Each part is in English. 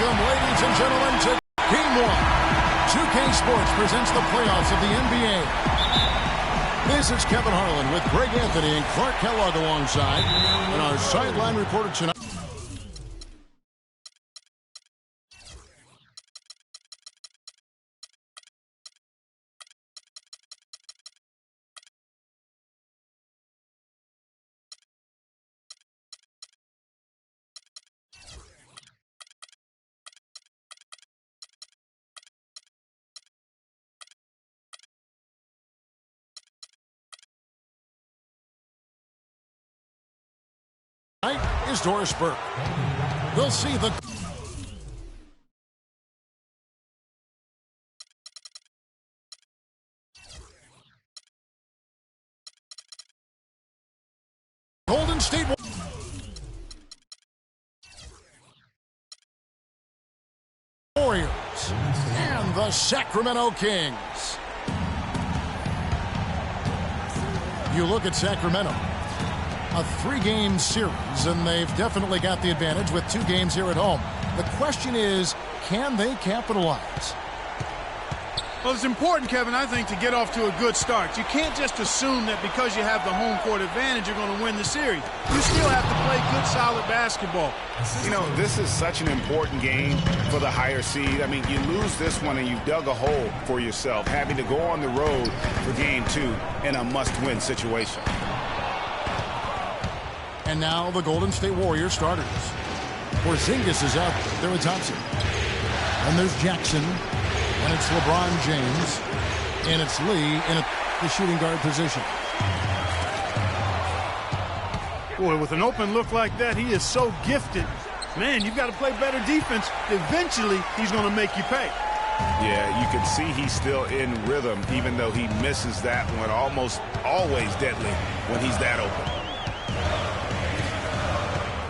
Welcome, ladies and gentlemen, to Game 1. 2K Sports presents the playoffs of the NBA. This is Kevin Harlan with Greg Anthony and Clark Kellogg alongside. And our sideline reporter tonight. Tonight is Doris Burke. We'll see the Golden State Warriors and the Sacramento Kings. You look at Sacramento. A three-game series, and they've definitely got the advantage with 2 games here at home. The question is, can they capitalize? Well, it's important, Kevin, I think, to get off to a good start. You can't just assume that because you have the home court advantage, you're going to win the series. You still have to play good, solid basketball. You know, this is such an important game for the higher seed. I mean, you lose this one and you've dug a hole for yourself, having to go on the road for Game 2 in a must-win situation. And now the Golden State Warriors starters. Porzingis is out there with Thompson. And there's Jackson. And it's LeBron James. And it's Lee in the shooting guard position. Boy, with an open look like that, he is so gifted. Man, you've got to play better defense. Eventually, he's going to make you pay. Yeah, you can see he's still in rhythm, even though he misses that one. Almost always deadly when he's that open.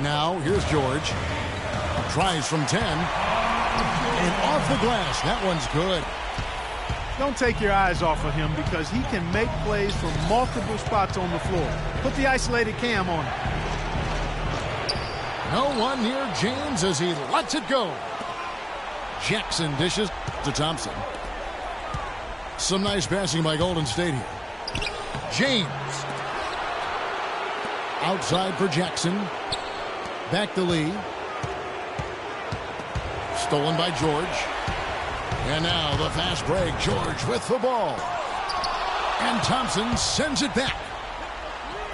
Now, here's George. Tries from 10. And off the glass. That one's good. Don't take your eyes off of him because he can make plays from multiple spots on the floor. Put the isolated cam on him. No one near James as he lets it go. Jackson dishes to Thompson. Some nice passing by Golden State here. James. Outside for Jackson. Back to Lee. Stolen by George. And now the fast break. George with the ball. And Thompson sends it back.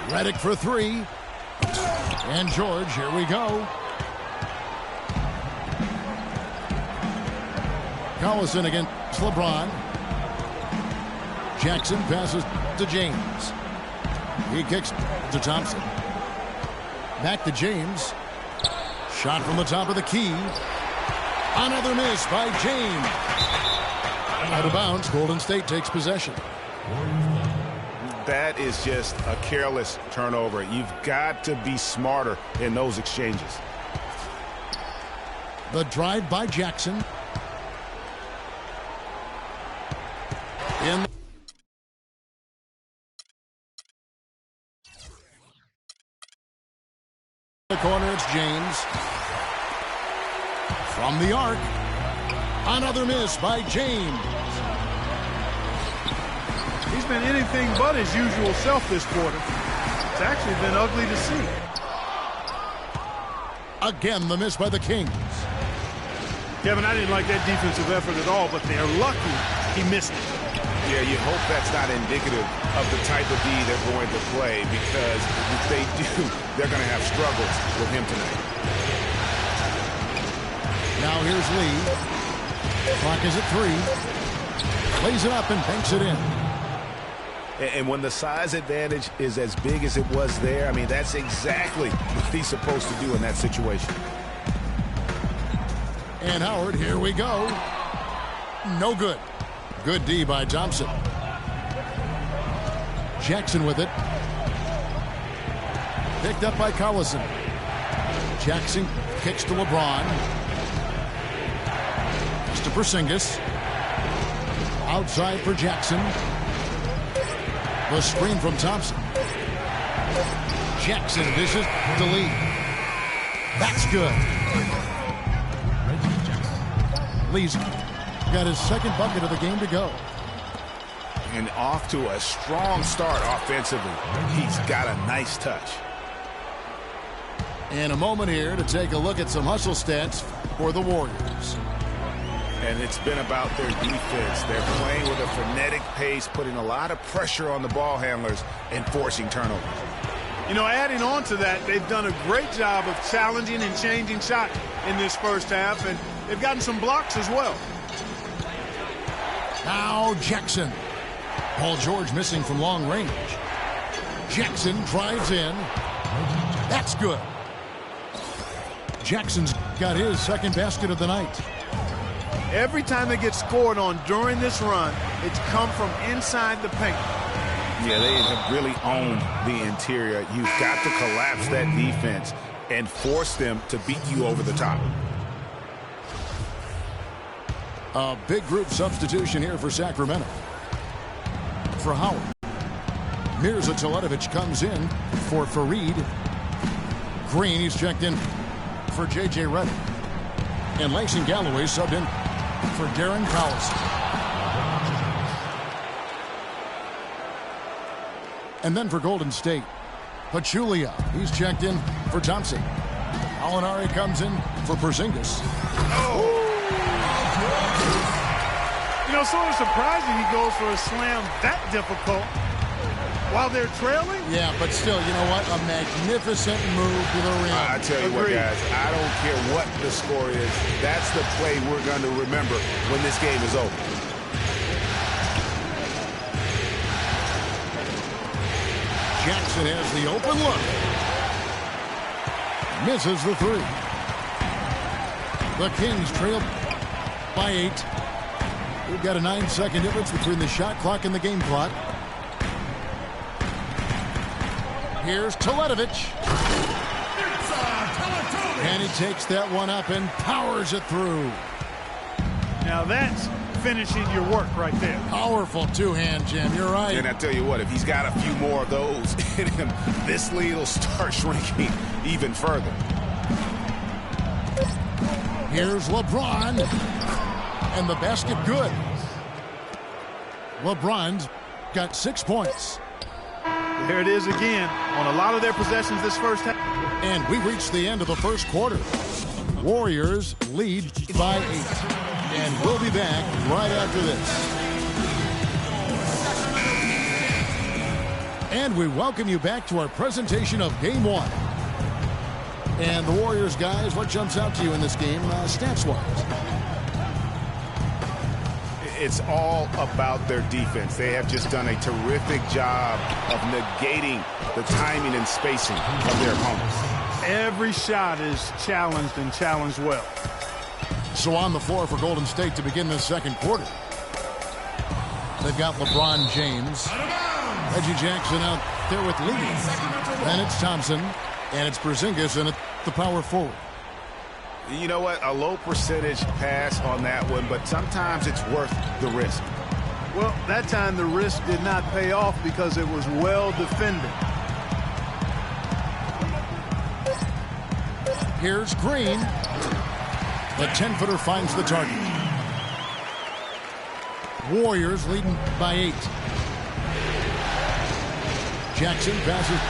Redick for 3. And George, here we go. Collison against LeBron. Jackson passes to James. He kicks to Thompson. Back to James. Shot from the top of the key. Another miss by James. Out of bounds. Golden State takes possession. That is just a careless turnover. You've got to be smarter in those exchanges. The drive by Jackson. In the corner, it's James. From the arc. Another miss by James. He's been anything but his usual self this quarter. It's actually been ugly to see. Again, the miss by the Kings. Kevin, I didn't like that defensive effort at all, but they're lucky he missed it. Yeah, you hope that's not indicative of the type of D they're going to play, because if they do, they're going to have struggles with him tonight. Now here's Lee. Clock is at 3. Plays it up and banks it in. And when the size advantage is as big as it was there, I mean, that's exactly what he's supposed to do in that situation. And Howard, here we go. No good. Good D by Thompson. Jackson with it. Picked up by Collison. Jackson kicks to LeBron. It's to Porzingis. Outside for Jackson. The screen from Thompson. Jackson dishes to Lee. That's good. He's got his second bucket of the game to go. And off to a strong start offensively. He's got a nice touch. And a moment here to take a look at some hustle stats for the Warriors. And it's been about their defense. They're playing with a frenetic pace, putting a lot of pressure on the ball handlers and forcing turnovers. You know, adding on to that, they've done a great job of challenging and changing shots in this first half, and they've gotten some blocks as well. Now Jackson. Paul George missing from long range. Jackson drives in. That's good. Jackson's got his second basket of the night. Every time they get scored on during this run, it's come from inside the paint. Yeah, they have really owned the interior. You've got to collapse that defense and force them to beat you over the top. A big group substitution here for Sacramento. For Howard. Mirza Teletovic comes in for Fareed. Green, he's checked in for J.J. Redick. And Langston Galloway subbed in for Darren Collison. And then for Golden State, Pachulia, he's checked in for Thompson. Alinari comes in for Porzingis. Oh. You know, sort of surprising he goes for a slam that difficult while they're trailing. Yeah, but still, you know what? A magnificent move to the rim. I tell you what, guys, I don't care what the score is. That's the play we're going to remember when this game is over. Jackson has the open look. Misses the three. The Kings trail by 8. We've got a 9-second difference between the shot clock and the game clock. Here's Teletovic. And he takes that one up and powers it through. Now that's finishing your work right there. Powerful two-hand jam. You're right. And I tell you what, if he's got a few more of those in him, this lead will start shrinking even further. Here's LeBron. And the basket good. LeBron's got 6 points. There it is again on a lot of their possessions this first half. And we reached the end of the first quarter. Warriors lead by 8. And we'll be back right after this. And we welcome you back to our presentation of Game 1. And the Warriors, guys, what jumps out to you in this game, stats-wise? It's all about their defense. They have just done a terrific job of negating the timing and spacing of their opponents. Every shot is challenged and challenged well. So on the floor for Golden State to begin this second quarter. They've got LeBron James. Reggie Jackson out there with Lee. Then it's Thompson. And it's Porzingis in at the power forward. You know what? A low percentage pass on that one, but sometimes it's worth the risk. Well, that time the risk did not pay off because it was well defended. Here's Green. The 10-footer finds the target. Warriors leading by 8. Jackson passes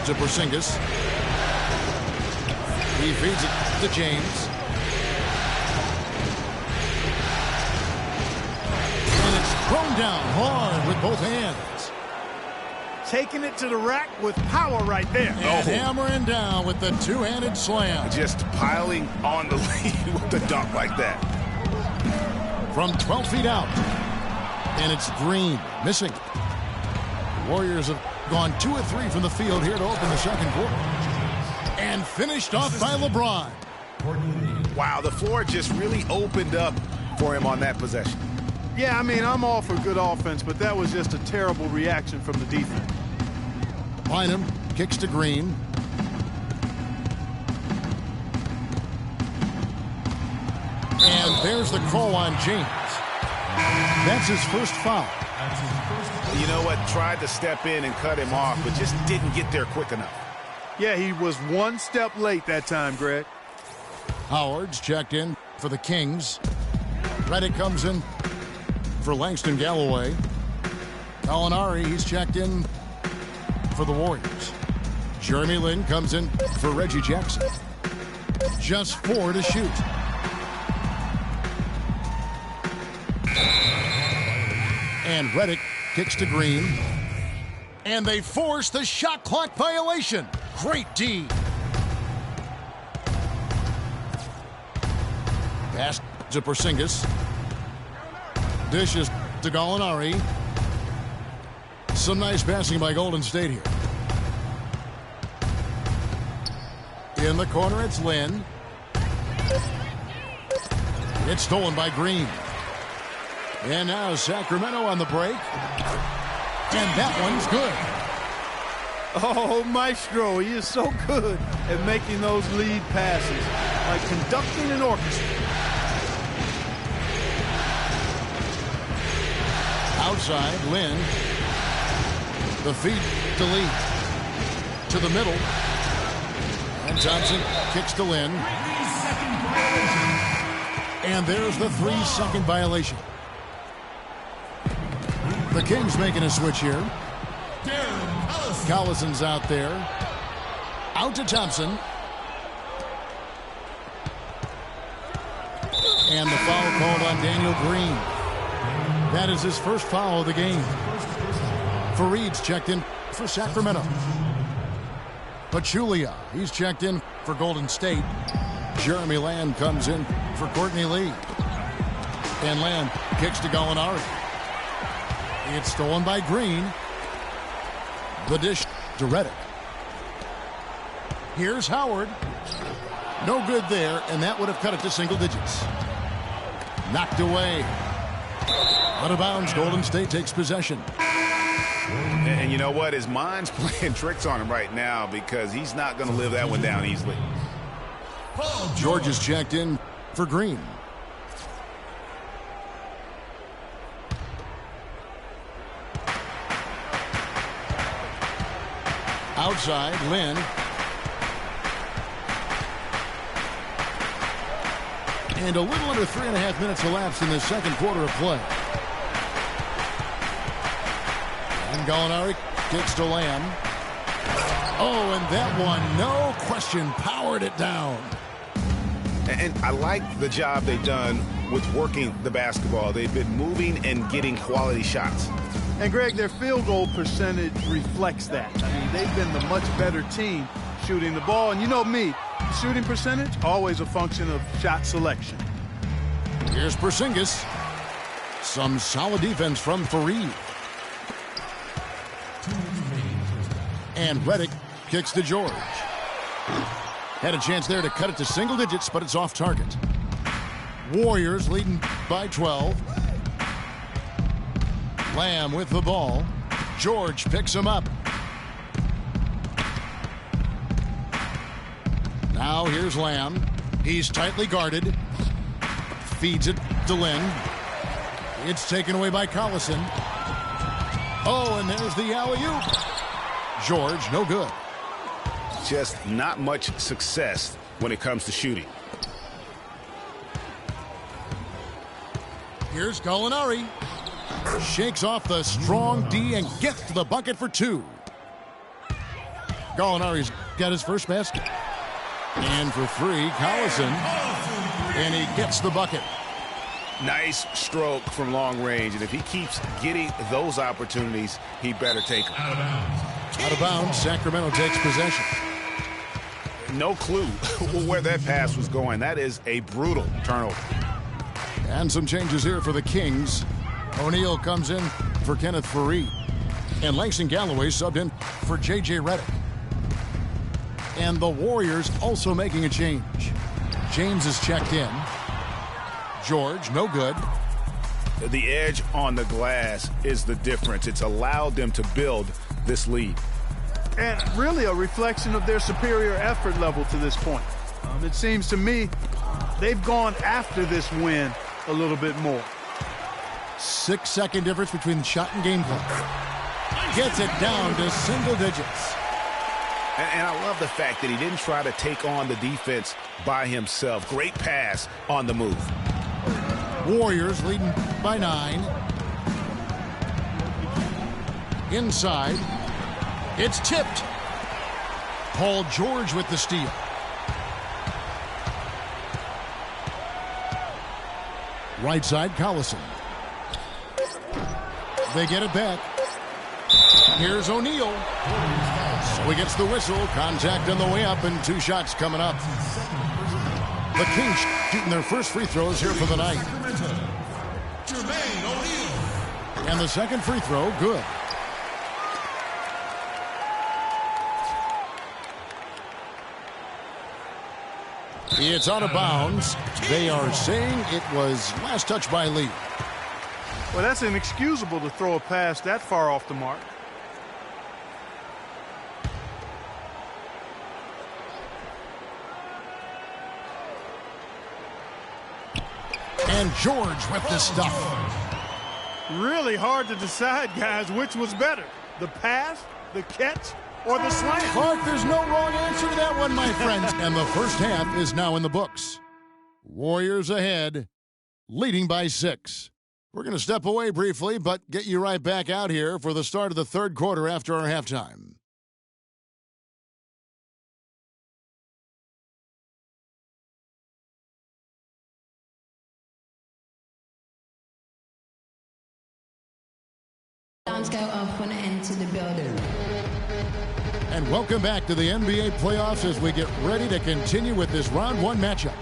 to Porzingis. He feeds it to James. And it's thrown down hard with both hands. Taking it to the rack with power right there. And hammering down with the two-handed slam. Just piling on the lead with the dunk like that. From 12 feet out. And it's Green missing. The Warriors have gone 2 of 3 from the field here to open the second quarter. And finished off by LeBron. Wow, the floor just really opened up for him on that possession. Yeah, I mean, I'm all for good offense, but that was just a terrible reaction from the defense. Bynum kicks to Green. And there's the call on James. That's his first foul. You know what? Tried to step in and cut him off, but just didn't get there quick enough. Yeah, he was one step late that time, Greg. Howard's checked in for the Kings. Reddick comes in for Langston Galloway. Gallinari, he's checked in for the Warriors. Jeremy Lin comes in for Reggie Jackson. Just 4 to shoot. And Reddick kicks to Green. And they force the shot clock violation. Great D. Pass to Porzingis. Dishes to Gallinari. Some nice passing by Golden State here. In the corner, it's Lin. It's stolen by Green. And now Sacramento on the break. And that one's good. Oh, Maestro, he is so good at making those lead passes, like conducting an orchestra. Outside, Lin. The feed to Lee. To the middle. And Thompson kicks to Lin. And there's the 3-second violation. The Kings making a switch here. Collison's out there. Out to Thompson. And the foul called on Daniel Green. That is his first foul of the game. Fareed's checked in for Sacramento. Pachulia, he's checked in for Golden State. Jeremy Lamb comes in for Courtney Lee. And Lamb kicks to Gallinari. It's stolen by Green. The dish to Reddick. Here's Howard. No good there, and that would have cut it to single digits. Knocked away. Out of bounds, Golden State takes possession. And you know what? His mind's playing tricks on him right now because he's not going to live that one down easily. George is checked in for Green. Outside, Lin. And a little under 3.5 minutes elapsed in the second quarter of play. And Gallinari kicks to Lamb. Oh, and that one, no question, powered it down. And I like the job they've done with working the basketball. They've been moving and getting quality shots. And, Greg, their field goal percentage reflects that. I mean, they've been the much better team shooting the ball. And you know me, shooting percentage, always a function of shot selection. Here's Porzingis. Some solid defense from Fareed. And Reddick kicks to George. Had a chance there to cut it to single digits, but it's off target. Warriors leading by 12. Lamb with the ball. George picks him up. Now here's Lamb. He's tightly guarded. Feeds it to Lin. It's taken away by Collison. Oh, and there's the alley-oop. George, no good. Just not much success when it comes to shooting. Here's Gallinari. Shakes off the strong D and gets to the bucket for 2. Gallinari's got his first basket. And for 3, Collison. And he gets the bucket. Nice stroke from long range. And if he keeps getting those opportunities, he better take them. Out of bounds, Sacramento takes possession. No clue where that pass was going. That is a brutal turnover. And some changes here for the Kings. O'Neal comes in for Kenneth Fareed. And Langston Galloway subbed in for J.J. Reddick. And the Warriors also making a change. James is checked in. George, no good. The edge on the glass is the difference. It's allowed them to build this lead. And really a reflection of their superior effort level to this point. It seems to me they've gone after this win a little bit more. 6-second difference between shot and game clock. Gets it down to single digits. And I love the fact that he didn't try to take on the defense by himself. Great pass on the move. Warriors leading by 9. Inside. It's tipped. Paul George with the steal. Right side, Collison. They get it back. Here's O'Neal. So he gets the whistle. Contact on the way up and 2 shots coming up. The Kings shooting their first free throws here for the night. And the second free throw, good. It's out of bounds. They are saying it was last touch by Lee. Well, that's inexcusable to throw a pass that far off the mark. And George with the stuff. Really hard to decide, guys, which was better. The pass, the catch, or the slam? Clark, there's no wrong answer to that one, my friends. And the first half is now in the books. Warriors ahead, leading by 6. We're going to step away briefly, but get you right back out here for the start of the third quarter after our halftime. Alarms go off when I enter the building. And welcome back to the NBA playoffs as we get ready to continue with this round 1 matchup.